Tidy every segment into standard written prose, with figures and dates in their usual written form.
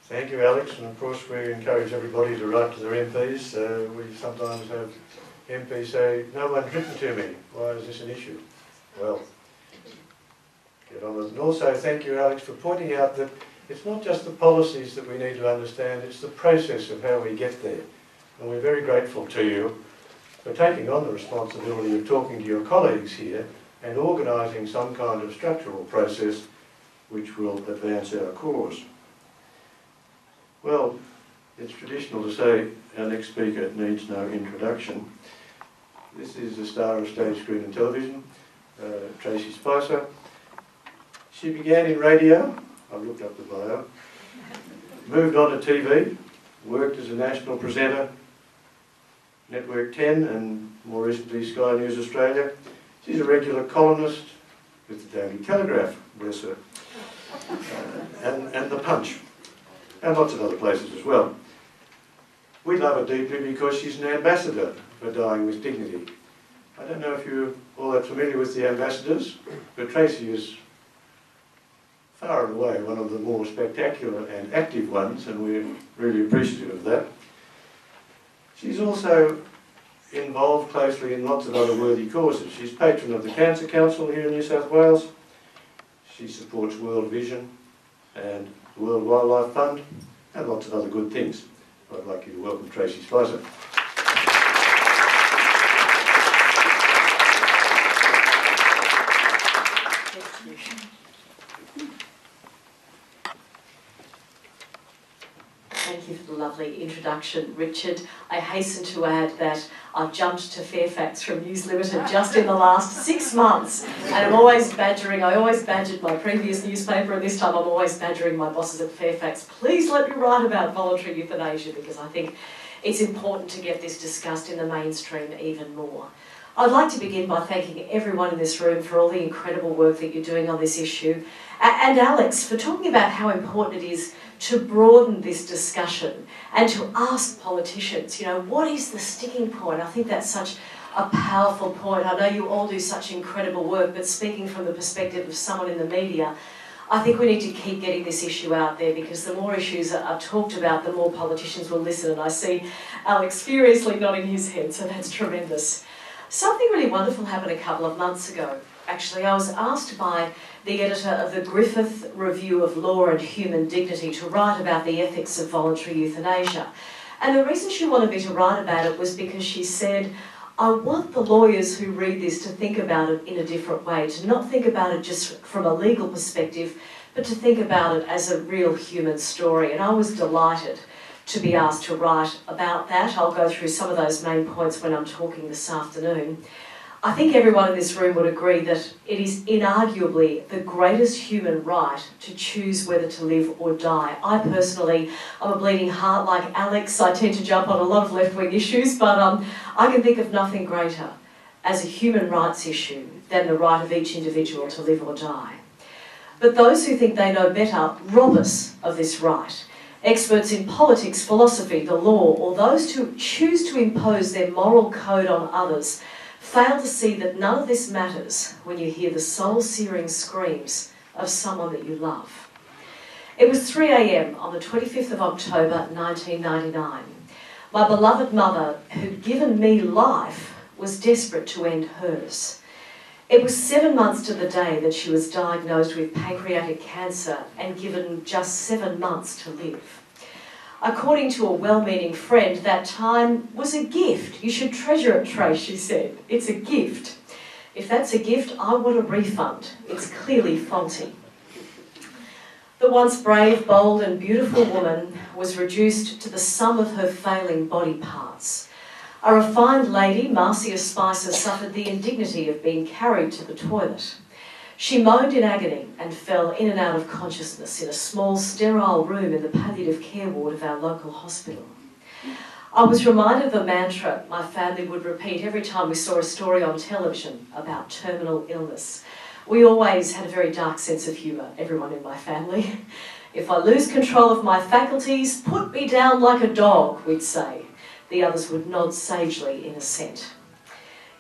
Thank you, Alex, and of course we encourage everybody to write to their MPs. We sometimes have MPs say, no one's written to me, why is this an issue? Well, get on with it. And also thank you, Alex, for pointing out that it's not just the policies that we need to understand, it's the process of how we get there. And we're very grateful to you for taking on the responsibility of talking to your colleagues here and organising some kind of structural process which will advance our cause. Well, it's traditional to say our next speaker needs no introduction. This is the star of stage, screen and television, Tracey Spicer. She began in radio, I've looked up the bio, moved on to TV, worked as a national presenter, Network 10 and more recently Sky News Australia. She's a regular columnist with the Daily Telegraph, bless her, and The Punch, and lots of other places as well. We love her deeply because she's an ambassador for Dying with Dignity. I don't know if you're all that familiar with the ambassadors, but Tracey is far and away one of the more spectacular and active ones, and we're really appreciative of that. She's also involved closely in lots of other worthy causes. She's patron of the Cancer Council here in New South Wales. She supports World Vision and the World Wildlife Fund and lots of other good things. I'd like you to welcome Tracey Spicer. Thank you for the lovely introduction, Richard. I hasten to add that I've jumped to Fairfax from News Limited just in the last 6 months, and I always badgered my previous newspaper, and this time I'm always badgering my bosses at Fairfax. Please let me write about voluntary euthanasia, because I think it's important to get this discussed in the mainstream even more. I'd like to begin by thanking everyone in this room for all the incredible work that you're doing on this issue, and Alex for talking about how important it is to broaden this discussion and to ask politicians, you know, what is the sticking point? I think that's such a powerful point. I know you all do such incredible work, but speaking from the perspective of someone in the media, I think we need to keep getting this issue out there, because the more issues are talked about, the more politicians will listen. And I see Alex furiously nodding his head, so that's tremendous. Something really wonderful happened a couple of months ago. Actually, I was asked by the editor of the Griffith Review of Law and Human Dignity to write about the ethics of voluntary euthanasia. And the reason she wanted me to write about it was because she said, I want the lawyers who read this to think about it in a different way, to not think about it just from a legal perspective, but to think about it as a real human story. And I was delighted to be asked to write about that. I'll go through some of those main points when I'm talking this afternoon. I think everyone in this room would agree that it is inarguably the greatest human right to choose whether to live or die. I personally, I'm a bleeding heart like Alex. I tend to jump on a lot of left-wing issues, but I can think of nothing greater as a human rights issue than the right of each individual to live or die. But those who think they know better rob us of this right. Experts in politics, philosophy, the law, or those who choose to impose their moral code on others fail to see that none of this matters when you hear the soul-searing screams of someone that you love. It was 3 a.m. on the 25th of October 1999. My beloved mother, who'd given me life, was desperate to end hers. It was 7 months to the day that she was diagnosed with pancreatic cancer and given just 7 months to live. According to a well-meaning friend, that time was a gift. You should treasure it, Trace, she said. It's a gift. If that's a gift, I want a refund. It's clearly faulty. The once brave, bold and beautiful woman was reduced to the sum of her failing body parts. A refined lady, Marcia Spicer, suffered the indignity of being carried to the toilet. She moaned in agony and fell in and out of consciousness in a small, sterile room in the palliative care ward of our local hospital. I was reminded of a mantra my family would repeat every time we saw a story on television about terminal illness. We always had a very dark sense of humour, everyone in my family. If I lose control of my faculties, put me down like a dog, we'd say. The others would nod sagely in assent.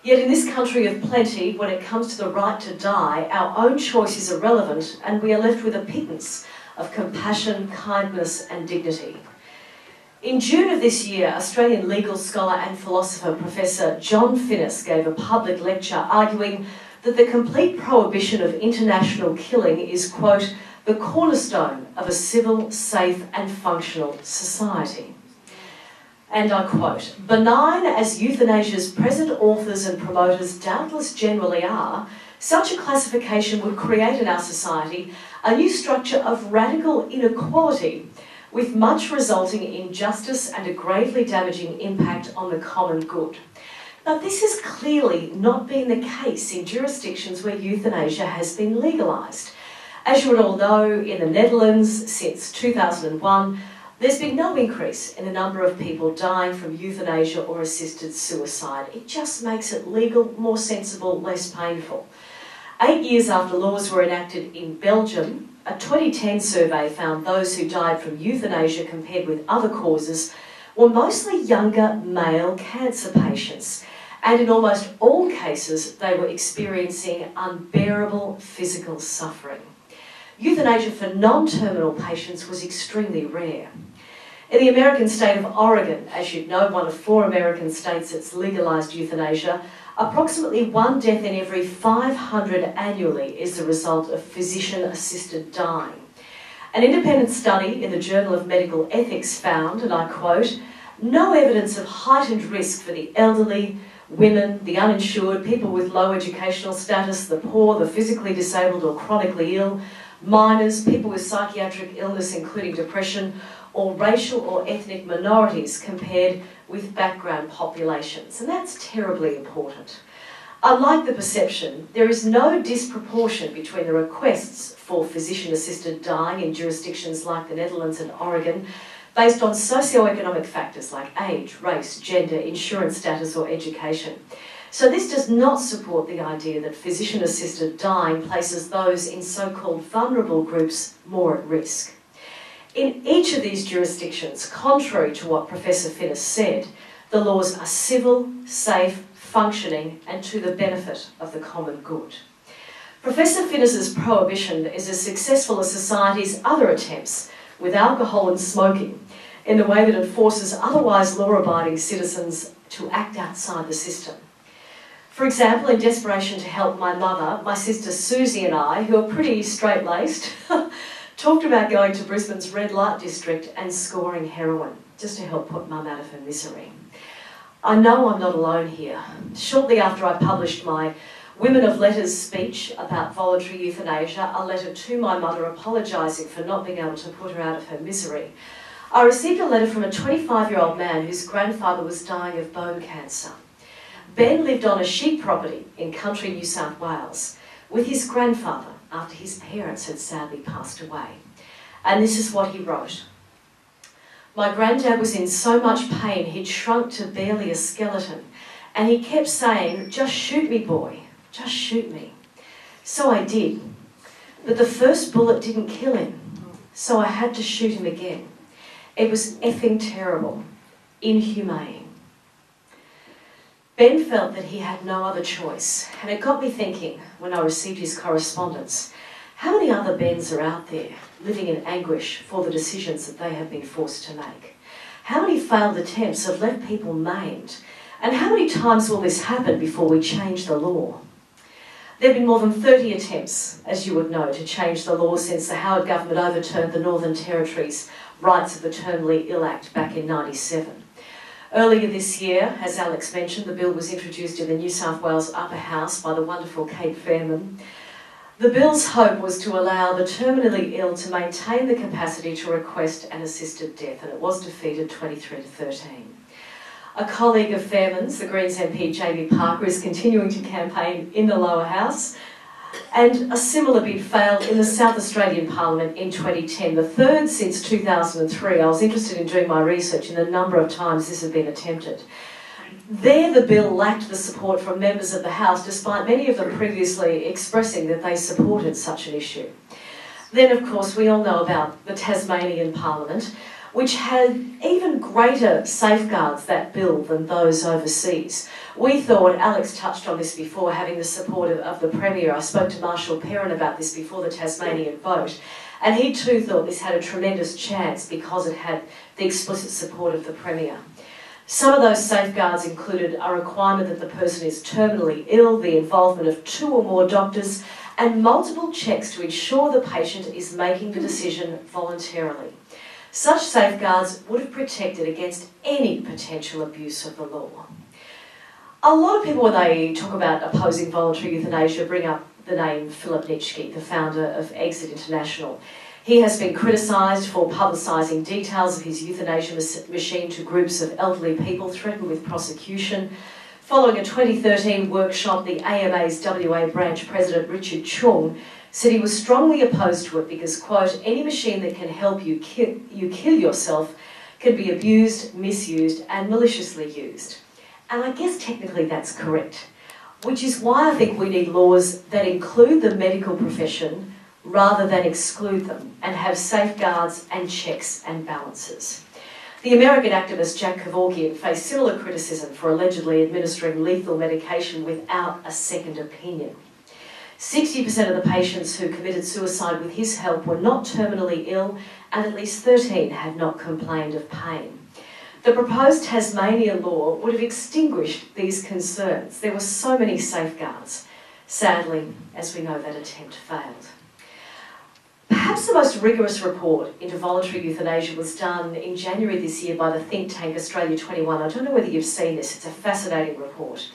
Yet in this country of plenty, when it comes to the right to die, our own choice is irrelevant and we are left with a pittance of compassion, kindness and dignity. In June of this year, Australian legal scholar and philosopher Professor John Finnis gave a public lecture arguing that the complete prohibition of international killing is, quote, the cornerstone of a civil, safe and functional society. And I quote, benign as euthanasia's present authors and promoters doubtless generally are, such a classification would create in our society a new structure of radical inequality with much resulting injustice and a gravely damaging impact on the common good. But this has clearly not been the case in jurisdictions where euthanasia has been legalised. As you would all know, in the Netherlands since 2001, there's been no increase in the number of people dying from euthanasia or assisted suicide. It just makes it legal, more sensible, less painful. 8 years after laws were enacted in Belgium, a 2010 survey found those who died from euthanasia compared with other causes were mostly younger male cancer patients, and in almost all cases they were experiencing unbearable physical suffering. Euthanasia for non-terminal patients was extremely rare. In the American state of Oregon, as you'd know, one of 4 American states that's legalised euthanasia, approximately 1 death in every 500 annually is the result of physician-assisted dying. An independent study in the Journal of Medical Ethics found, and I quote, no evidence of heightened risk for the elderly, women, the uninsured, people with low educational status, the poor, the physically disabled or chronically ill, minors, people with psychiatric illness including depression, or racial or ethnic minorities compared with background populations. And that's terribly important. Unlike the perception, there is no disproportion between the requests for physician-assisted dying in jurisdictions like the Netherlands and Oregon based on socio-economic factors like age, race, gender, insurance status or education. So this does not support the idea that physician-assisted dying places those in so-called vulnerable groups more at risk. In each of these jurisdictions, contrary to what Professor Finnis said, the laws are civil, safe, functioning and to the benefit of the common good. Professor Finnis's prohibition is as successful as society's other attempts with alcohol and smoking in the way that it forces otherwise law-abiding citizens to act outside the system. For example, in desperation to help my mother, my sister Susie and I, who are pretty straight-laced, talked about going to Brisbane's red light district and scoring heroin, just to help put Mum out of her misery. I know I'm not alone here. Shortly after I published my Women of Letters speech about voluntary euthanasia, a letter to my mother apologising for not being able to put her out of her misery, I received a letter from a 25-year-old man whose grandfather was dying of bone cancer. Ben lived on a sheep property in country New South Wales with his grandfather after his parents had sadly passed away. And this is what he wrote. My granddad was in so much pain he'd shrunk to barely a skeleton, and he kept saying, just shoot me, boy, just shoot me. So I did, but the first bullet didn't kill him, so I had to shoot him again. It was effing terrible, inhumane. Ben felt that he had no other choice, and it got me thinking, when I received his correspondence, how many other Bens are out there living in anguish for the decisions that they have been forced to make? How many failed attempts have left people maimed? And how many times will this happen before we change the law? There have been more than 30 attempts, as you would know, to change the law since the Howard government overturned the Northern Territory's Rights of the Terminally Ill Act back in '97. Earlier this year, as Alex mentioned, the bill was introduced in the New South Wales Upper House by the wonderful Kate Fairman. The bill's hope was to allow the terminally ill to maintain the capacity to request an assisted death, and it was defeated 23-13. A colleague of Fairman's, the Greens MP Jamie Parker, is continuing to campaign in the lower house, and a similar bid failed in the South Australian Parliament in 2010, the third since 2003. I was interested in doing my research in the number of times this had been attempted. There the bill lacked the support from members of the House, despite many of them previously expressing that they supported such an issue. Then, of course, we all know about the Tasmanian Parliament, which had even greater safeguards, that bill, than those overseas. We thought, Alex touched on this before, having the support of the Premier. I spoke to Marshall Perrin about this before the Tasmanian vote, and he too thought this had a tremendous chance because it had the explicit support of the Premier. Some of those safeguards included a requirement that the person is terminally ill, the involvement of 2 or more doctors, and multiple checks to ensure the patient is making the decision voluntarily. Such safeguards would have protected against any potential abuse of the law. A lot of people, when they talk about opposing voluntary euthanasia, bring up the name Philip Nitschke, the founder of Exit International. He has been criticised for publicising details of his euthanasia machine to groups of elderly people threatened with prosecution. Following a 2013 workshop, the AMA's WA branch president, Richard Chung, said he was strongly opposed to it because, quote, any machine that can help you kill yourself can be abused, misused and maliciously used. And I guess technically that's correct, which is why I think we need laws that include the medical profession rather than exclude them, and have safeguards and checks and balances. The American activist Jack Kevorkian faced similar criticism for allegedly administering lethal medication without a second opinion. 60% of the patients who committed suicide with his help were not terminally ill, and at least 13 had not complained of pain. The proposed Tasmania law would have extinguished these concerns. There were so many safeguards. Sadly, as we know, that attempt failed. Perhaps the most rigorous report into voluntary euthanasia was done in January this year by the think tank Australia 21. I don't know whether you've seen this, it's a fascinating report.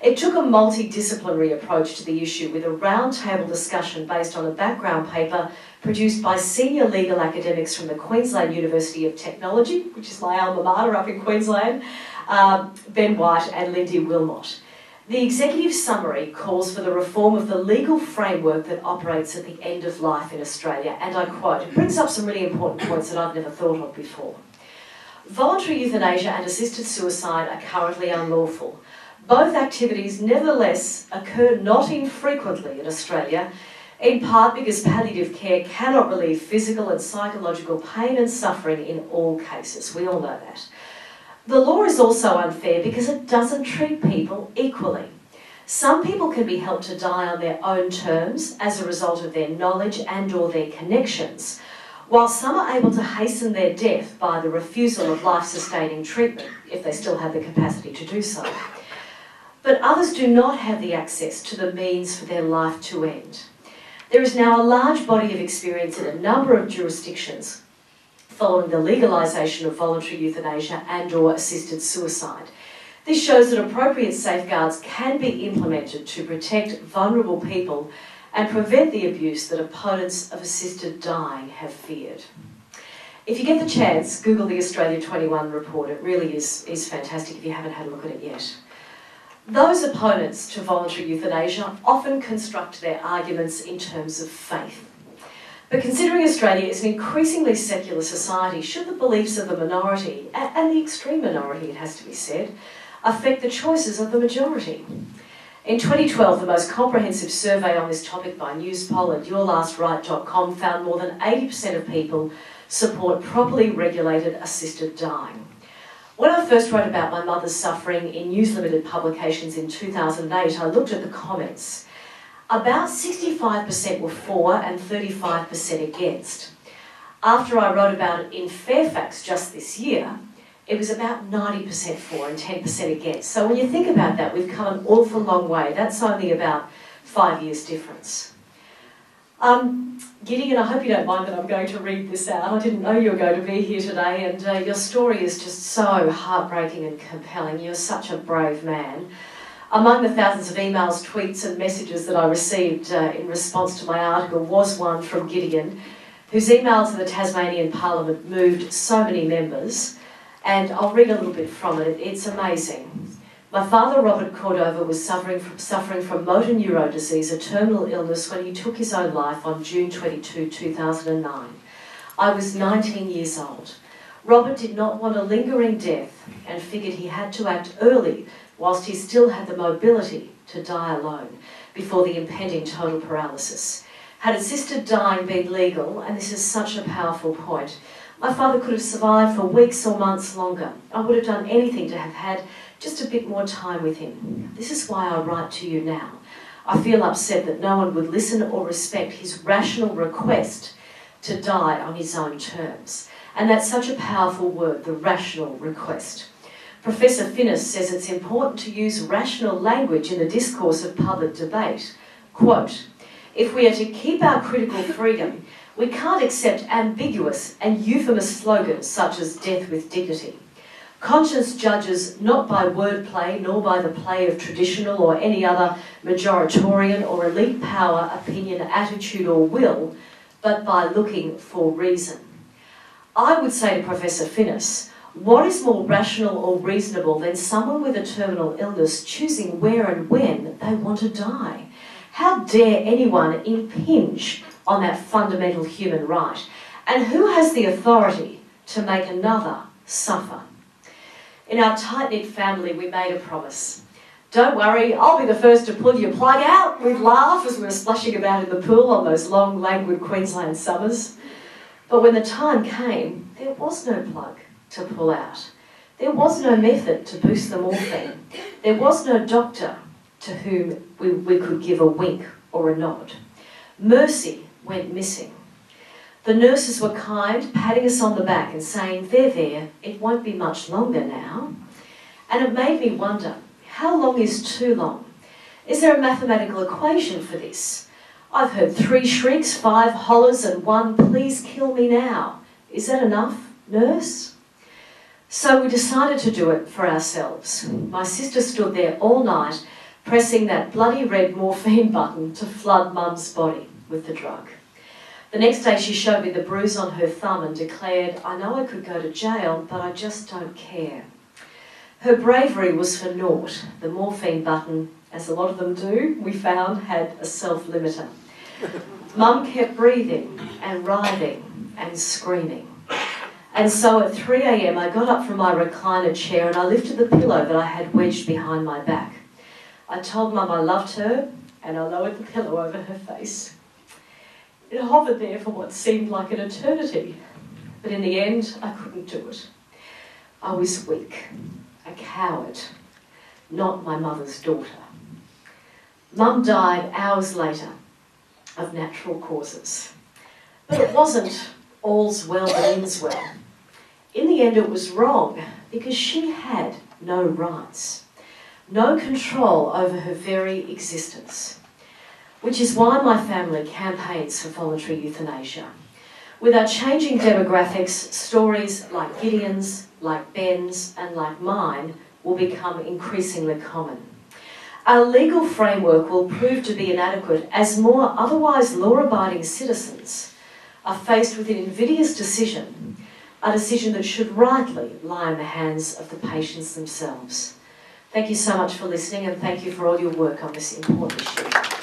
It took a multidisciplinary approach to the issue with a roundtable discussion based on a background paper produced by senior legal academics from the Queensland University of Technology, which is my alma mater up in Queensland, Ben White and Lindy Wilmot. The executive summary calls for the reform of the legal framework that operates at the end of life in Australia, and I quote, it brings up some really important points that I've never thought of before. Voluntary euthanasia and assisted suicide are currently unlawful. Both activities nevertheless occur not infrequently in Australia, in part because palliative care cannot relieve physical and psychological pain and suffering in all cases. We all know that. The law is also unfair because it doesn't treat people equally. Some people can be helped to die on their own terms as a result of their knowledge and/or their connections, while some are able to hasten their death by the refusal of life-sustaining treatment, if they still have the capacity to do so. But others do not have the access to the means for their life to end. There is now a large body of experience in a number of jurisdictions following the legalisation of voluntary euthanasia and/or assisted suicide. This shows that appropriate safeguards can be implemented to protect vulnerable people and prevent the abuse that opponents of assisted dying have feared. If you get the chance, Google the Australia 21 report. It really is fantastic if you haven't had a look at it yet. Those opponents to voluntary euthanasia often construct their arguments in terms of faith. But considering Australia is an increasingly secular society, should the beliefs of the minority, and the extreme minority it has to be said, affect the choices of the majority? In 2012, the most comprehensive survey on this topic by Newspoll and YourLastRight.com found more than 80% of people support properly regulated assisted dying. When I first wrote about my mother's suffering in News Limited publications in 2008, I looked at the comments. About 65% were for and 35% against. After I wrote about it in Fairfax just this year, it was about 90% for and 10% against. So when you think about that, we've come an awful long way. That's only about 5 years difference. Gideon, I hope you don't mind that I'm going to read this out. I didn't know you were going to be here today, and your story is just so heartbreaking and compelling. You're such a brave man. Among the thousands of emails, tweets and messages that I received in response to my article was one from Gideon, whose email to the Tasmanian Parliament moved so many members, and I'll read a little bit from it. It's amazing. My father, Robert Cordover, was suffering from motor neurone disease, a terminal illness, when he took his own life on June 22, 2009. I was 19 years old. Robert did not want a lingering death and figured he had to act early whilst he still had the mobility to die alone before the impending total paralysis. Had assisted dying been legal, and this is such a powerful point, My father could have survived for weeks or months longer. I would have done anything to have had just a bit more time with him. This is why I write to you now. I feel upset that no one would listen or respect his rational request to die on his own terms. And that's such a powerful word, the rational request. Professor Finnis says it's important to use rational language in the discourse of public debate. Quote, "If we are to keep our critical freedom, we can't accept ambiguous and euphemous slogans such as death with dignity. Conscience judges not by wordplay nor by the play of traditional or any other majoritarian or elite power, opinion, attitude or will, but by looking for reason." I would say to Professor Finnis, what is more rational or reasonable than someone with a terminal illness choosing where and when they want to die? How dare anyone impinge on that fundamental human right? And who has the authority to make another suffer? In our tight-knit family, we made a promise. "Don't worry, I'll be the first to pull your plug out." We'd laugh as we were splashing about in the pool on those long, languid Queensland summers. But when the time came, there was no plug to pull out. There was no method to boost the morphine. There was no doctor to whom we could give a wink or a nod. Mercy went missing. The nurses were kind, patting us on the back and saying, there, it won't be much longer now." And it made me wonder, how long is too long? Is there a mathematical equation for this? I've heard 3 shrieks, 5 hollers and 1 "please kill me now." Is that enough, nurse? So we decided to do it for ourselves. My sister stood there all night pressing that bloody red morphine button to flood Mum's body with the drug. The next day she showed me the bruise on her thumb and declared, "I know I could go to jail, but I just don't care." Her bravery was for naught. The morphine button, as a lot of them do, we found, had a self-limiter. Mum kept breathing and writhing and screaming. And so at 3 a.m. I got up from my recliner chair and I lifted the pillow that I had wedged behind my back. I told Mum I loved her and I lowered the pillow over her face. It hovered there for what seemed like an eternity, but in the end I couldn't do it. I was weak, a coward, not my mother's daughter. Mum died hours later of natural causes. But it wasn't all's well that ends well. In the end it was wrong because she had no rights, no control over her very existence, which is why my family campaigns for voluntary euthanasia. With our changing demographics, stories like Gideon's, like Ben's and like mine will become increasingly common. Our legal framework will prove to be inadequate as more otherwise law-abiding citizens are faced with an invidious decision, a decision that should rightly lie in the hands of the patients themselves. Thank you so much for listening and thank you for all your work on this important issue.